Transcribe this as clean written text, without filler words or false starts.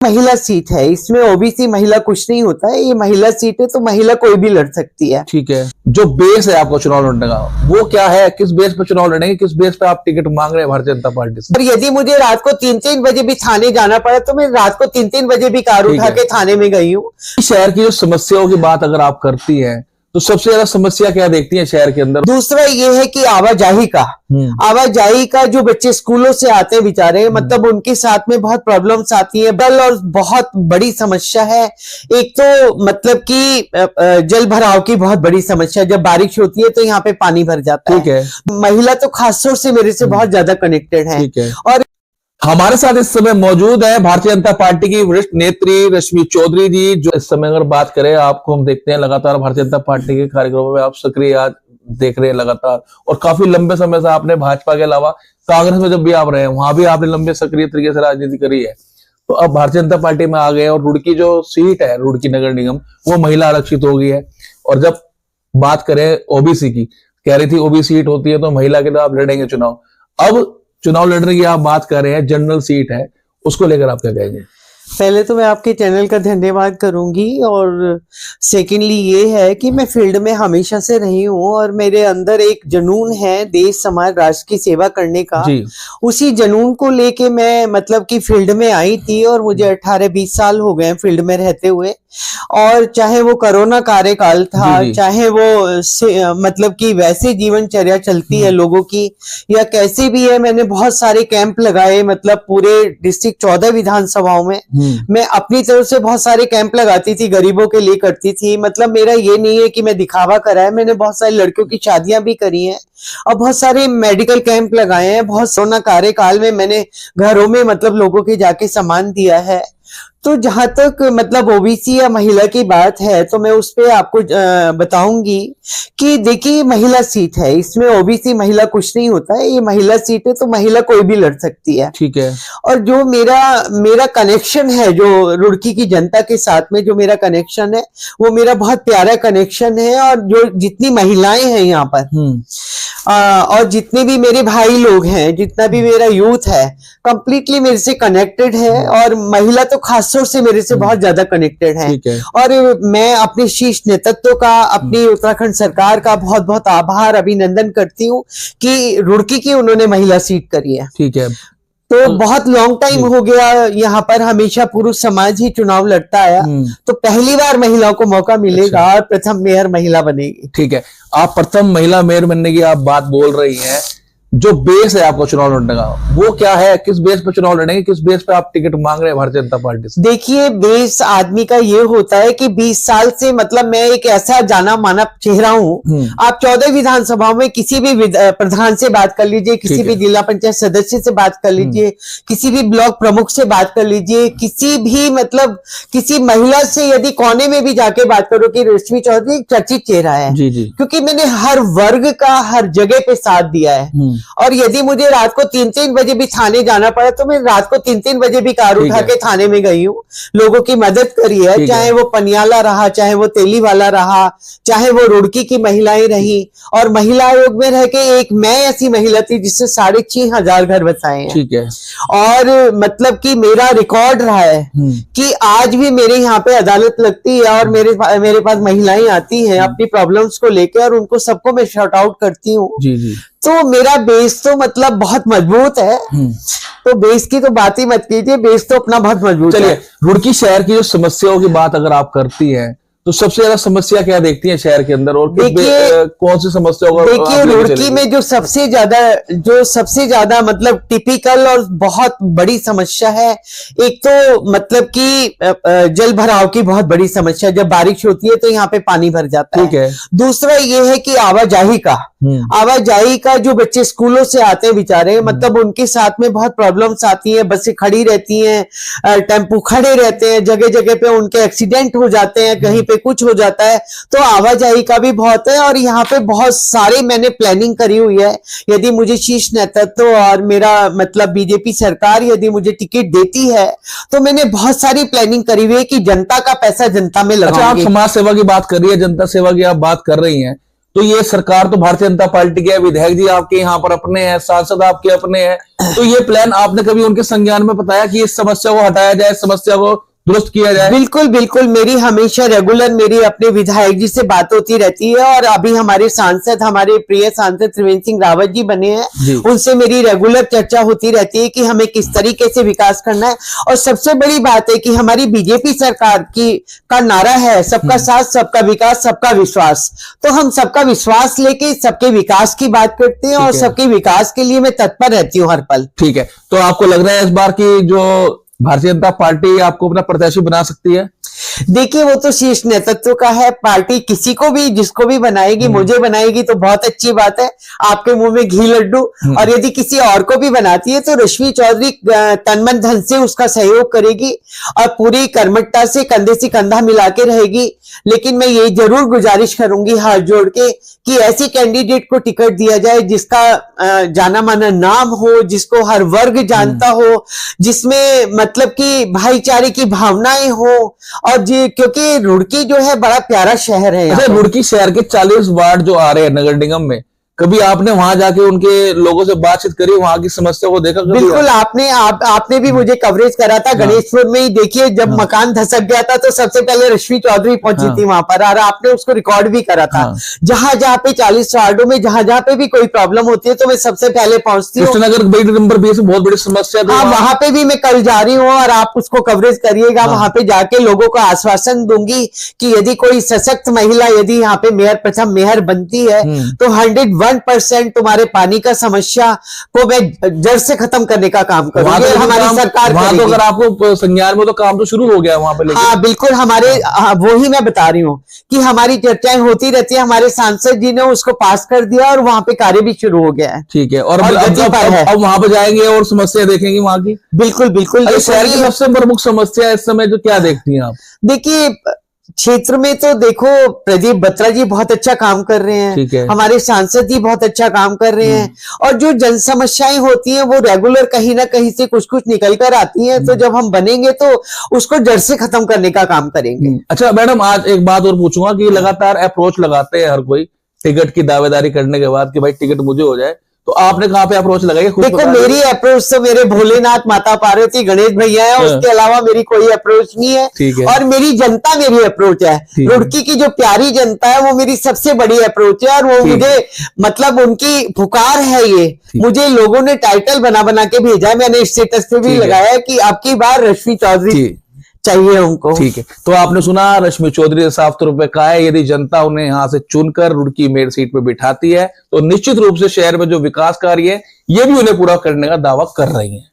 महिला सीट है, इसमें ओबीसी महिला कुछ नहीं होता है, ये महिला सीट है तो महिला कोई भी लड़ सकती है। ठीक है, जो बेस है आपको चुनाव लड़ने का वो क्या है, किस बेस पे चुनाव लड़ेंगे, किस बेस पे आप टिकट मांग रहे हैं भारतीय जनता पार्टी से? और यदि मुझे रात को 3-3 बजे भी थाने जाना पड़ा तो मैं रात को 3-3 बजे भी कार उठा के थाने में गई हूँ। शहर की जो समस्याओं की बात अगर आप करती हैं तो सबसे ज्यादा समस्या क्या देखती हैं शहर के अंदर? दूसरा ये है कि आवाजाही का जो बच्चे स्कूलों से आते हैं बेचारे, मतलब उनके साथ में बहुत प्रॉब्लम्स आती है। बल और बहुत बड़ी समस्या है। एक तो मतलब कि जल भराव की बहुत बड़ी समस्या, जब बारिश होती है तो यहाँ पे पानी भर जाता है। ठीक है, महिला तो खासतौर से मेरे से बहुत ज्यादा कनेक्टेड है। ठीक है। और हमारे साथ इस समय मौजूद है भारतीय जनता पार्टी की वरिष्ठ नेत्री रश्मि चौधरी जी, जो इस समय अगर बात करें आपको हम देखते हैं लगातार भारतीय जनता पार्टी के कार्यक्रमों में आप सक्रिय आज देख रहे हैं लगातार, और काफी लंबे समय से आपने भाजपा के अलावा कांग्रेस में जब भी आप रहे हैं वहां भी आपने लंबे सक्रिय तरीके से राजनीति करी है। तो अब भारतीय जनता पार्टी में आ गए और रुड़की जो सीट है, रुड़की नगर निगम, वो महिला आरक्षित हो गई है। और जब बात करें ओबीसी की, कह रही थी ओबीसी सीट होती है तो महिला के लिए आप लड़ेंगे चुनाव। अब चुनाव लड़ने की आप बात कर रहे हैं, जनरल सीट है, उसको लेकर आप क्या कहेंगे? पहले तो मैं आपके चैनल का धन्यवाद करूंगी, और सेकेंडली ये है कि मैं फील्ड में हमेशा से रही हूँ और मेरे अंदर एक जुनून है देश समाज राष्ट्र की सेवा करने का जी। उसी जुनून को लेके मैं मतलब कि फील्ड में आई थी, और मुझे 18-20 साल हो गए फील्ड में रहते हुए। और चाहे वो कोरोना कार्यकाल था, चाहे वो मतलब कि वैसे जीवनचर्या चलती है लोगों की, या कैसे भी है, मैंने बहुत सारे कैंप लगाए, मतलब पूरे डिस्ट्रिक्ट 14 विधानसभाओं में मैं अपनी तरफ से बहुत सारे कैंप लगाती थी, गरीबों के लिए करती थी। मतलब मेरा ये नहीं है कि मैं दिखावा करा है, मैंने बहुत सारी लड़कियों की शादियां भी करी हैं और बहुत सारे मेडिकल कैंप लगाए हैं। बहुत कोरोना कार्यकाल में मैंने घरों में मतलब लोगों के जाके सामान दिया है। तो जहां तक मतलब ओबीसी या महिला की बात है तो मैं उस पे आपको बताऊंगी कि देखिए महिला सीट है, इसमें ओबीसी महिला कुछ नहीं होता है, ये महिला सीट है तो महिला कोई भी लड़ सकती है। ठीक है। और जो मेरा कनेक्शन है जो रुड़की की जनता के साथ में जो मेरा कनेक्शन है वो मेरा बहुत प्यारा कनेक्शन है। और जो जितनी महिलाएं हैं यहाँ पर और जितने भी मेरे भाई लोग हैं, जितना भी मेरा यूथ है, कंप्लीटली मेरे से कनेक्टेड है। और महिला तो खासतौर से मेरे से बहुत ज्यादा कनेक्टेड है। और मैं अपने शीर्ष नेतृत्व का, अपनी उत्तराखंड सरकार का बहुत बहुत आभार अभिनंदन करती हूँ कि रुड़की की उन्होंने महिला सीट करी है। ठीक है। तो बहुत लॉन्ग टाइम हो गया यहाँ पर हमेशा पुरुष समाज ही चुनाव लड़ता आया, तो पहली बार महिलाओं को मौका मिलेगा और प्रथम मेयर महिला बनेगी। ठीक है, आप प्रथम महिला मेयर बनने की आप बात बोल रही हैं, जो बेस है आपको चुनाव लड़ने का वो क्या है, किस बेस पे चुनाव लड़ेंगे, किस बेस पे आप टिकट मांग रहे हैं भारतीय जनता पार्टी से? देखिए, बेस आदमी का ये होता है कि 20 साल से मतलब मैं एक ऐसा जाना माना चेहरा हूँ। आप 14 विधानसभाओं में किसी भी प्रधान से बात कर लीजिए, किसी भी जिला पंचायत सदस्य से बात कर लीजिए, किसी भी ब्लॉक प्रमुख से बात कर लीजिए, किसी भी मतलब किसी महिला से यदि कोने में भी जाके बात करो कि रश्मि चौधरी एक चर्चित चेहरा है। जी जी। क्योंकि मैंने हर वर्ग का हर जगह पे साथ दिया है। और यदि मुझे रात को 3-3 बजे भी थाने जाना पड़ा तो मैं रात को 3-3 बजे भी कार उठा के थाने में गई हूँ, लोगों की मदद करी है। चाहे वो पनियाला रहा, चाहे वो तेलीवाला रहा, चाहे वो रुड़की की महिलाएं रही। और महिला आयोग में रह के एक मैं ऐसी महिला थी जिससे 6,500 घर बसाए हैं। ठीक है। और मतलब कि मेरा रिकॉर्ड रहा है कि आज भी मेरे यहाँ पे अदालत लगती है और मेरे पास महिलाएं आती हैं अपनी प्रॉब्लम्स को लेकर, और उनको सबको मैं शॉर्ट आउट करती हूँ। जी जी। तो मेरा बेस तो मतलब बहुत मजबूत है। तो बेस की तो बात ही मत कीजिए, बेस तो अपना बहुत मजबूत है। चलिए, रुड़की शहर की जो समस्याओं की बात अगर आप करती हैं तो सबसे ज्यादा समस्या क्या देखती हैं शहर के अंदर, और कौन सी समस्या होगा? देखिए, रुड़की में जो सबसे ज्यादा मतलब टिपिकल और बहुत बड़ी समस्या है, एक तो मतलब कि जल भराव की बहुत बड़ी समस्या, जब बारिश होती है तो यहाँ पे पानी भर जाता है। दूसरा ये है कि आवाजाही का जो बच्चे स्कूलों से आते हैं बेचारे, मतलब उनके साथ में बहुत प्रॉब्लम्स आती हैं। बसें खड़ी रहती हैं, टेम्पो खड़े रहते हैं, जगह जगह पे उनके एक्सीडेंट हो जाते हैं, कहीं पे कुछ हो जाता है। तो आवाजाही का भी बहुत है। और यहाँ पे बहुत सारे मैंने प्लानिंग करी हुई है। यदि मुझे शीर्ष नेतृत्व और मेरा मतलब बीजेपी सरकार यदि मुझे टिकट देती है तो मैंने बहुत सारी प्लानिंग करी हुई है कि जनता का पैसा जनता में लगाऊंगी। अच्छा, आप समाज सेवा की बात कर रही है, जनता सेवा की आप बात कर रही हैं, तो ये सरकार तो भारतीय जनता पार्टी की है, विधायक जी आपके यहाँ पर अपने हैं, सांसद आपके अपने हैं, तो ये प्लान आपने कभी उनके संज्ञान में बताया कि इस समस्या को हटाया जाए, समस्या को दुरुस्त किया जाए? बिल्कुल बिल्कुल, मेरी हमेशा रेगुलर मेरी अपने विधायक जी से बात होती रहती है, और अभी हमारे सांसद, हमारे प्रिय सांसद त्रिवेंद्र सिंह रावत जी बने हैं, उनसे मेरी रेगुलर चर्चा होती रहती है कि हमें किस तरीके से विकास करना है। और सबसे बड़ी बात है कि हमारी बीजेपी सरकार का नारा है सबका साथ, सबका विकास, सबका विश्वास। तो हम सबका विश्वास लेके सबके विकास की बात करते हैं, और सबके विकास के लिए मैं तत्पर रहती हूँ हर पल। ठीक है, तो आपको लग रहा है इस बार की जो भारतीय जनता पार्टी आपको अपना प्रत्याशी बना सकती है? देखिए, वो तो शीर्ष नेतृत्व का है, पार्टी किसी को भी, जिसको भी बनाएगी, मुझे बनाएगी तो बहुत अच्छी बात है, आपके मुंह में घी लड्डू। और यदि किसी और को भी बनाती है तो रश्मि चौधरी तन मन धन से उसका सहयोग करेगी और पूरी कर्मठता से कंधे से कंधा मिला के रहेगी। लेकिन मैं ये जरूर गुजारिश करूंगी हाथ जोड़ के कि ऐसी कैंडिडेट को टिकट दिया जाए जिसका जाना माना नाम हो, जिसको हर वर्ग जानता हो, जिसमें मतलब कि भाईचारे की भावनाएं हो। और क्योंकि रुड़की जो है बड़ा प्यारा शहर है। अच्छा, रुड़की शहर के 40 वार्ड जो आ रहे हैं नगर निगम में, कभी आपने वहां जाके उनके लोगों से बातचीत करी, वहां की समस्या को देखा? बिल्कुल, आपने भी मुझे कवरेज करा था गणेशपुर में ही। देखिए, जब मकान धसक गया था तो सबसे पहले रश्मि चौधरी पहुंची थी वहां पर, और आपने उसको रिकॉर्ड भी करा था। जहां जहां पे 40 वार्डों में जहां जहां पे भी कोई प्रॉब्लम होती है तो मैं सबसे पहले पहुंचती हूँ। कृष्णनगर बेड नंबर 20 बहुत बड़ी समस्या थी, वहां पे भी मैं कल जा रही हूँ, और आप उसको कवरेज करिएगा। वहां पे जाके लोगों को आश्वासन दूंगी कि यदि कोई सशक्त महिला यदि यहाँ पे मेयर, प्रथम मेयर बनती है तो 101% तुम्हारे पानी का समस्या को मैं जड़ से खत्म करने का काम करूंगी। हमारी सरकार वहां तो अगर आपको संज्ञान में तो काम तो शुरू हो गया वहां पे। हाँ बिल्कुल, हमारे वो ही मैं बता रही हूँ कि हमारी चर्चाएं होती रहती है। हमारे सांसद जी ने उसको पास कर दिया और वहां पे कार्य भी शुरू हो गया है। ठीक है, और अब वहां पे जाएंगे और समस्या देखेंगे वहां की। बिल्कुल बिल्कुल, शहर की सबसे प्रमुख समस्या इस समय जो क्या देखती हैं आप? देखिए, क्षेत्र में तो देखो प्रदीप बत्रा जी बहुत अच्छा काम कर रहे हैं, हमारे सांसद जी बहुत अच्छा काम कर रहे हैं, और जो जन समस्याएं होती हैं वो रेगुलर कहीं ना कहीं से कुछ कुछ निकल कर आती हैं। तो जब हम बनेंगे तो उसको जड़ से खत्म करने का काम करेंगे। अच्छा मैडम, आज एक बात और पूछूंगा कि लगातार अप्रोच लगाते हैं हर कोई टिकट की दावेदारी करने के बाद कि भाई टिकट मुझे हो जाए, तो आपने कहाँ पे अप्रोच लगाई? देखो, मेरी अप्रोच तो मेरे भोलेनाथ, माता पार्वती, गणेश भैया है, उसके अलावा मेरी कोई अप्रोच नहीं है। और मेरी जनता मेरी अप्रोच है। रुड़की की जो प्यारी जनता है वो मेरी सबसे बड़ी अप्रोच है, और वो मुझे मतलब उनकी पुकार है। ये मुझे लोगों ने टाइटल बना बना के भेजा है, मैंने स्टेटस पे भी लगाया कि आपकी बार रश्मि चौधरी चाहिए उनको। ठीक है, तो आपने सुना रश्मि चौधरी साफ तौर पे कहा है, यदि जनता उन्हें यहां से चुनकर रुड़की मेयर सीट पे बिठाती है तो निश्चित रूप से शहर में जो विकास कार्य है ये भी उन्हें पूरा करने का दावा कर रही है।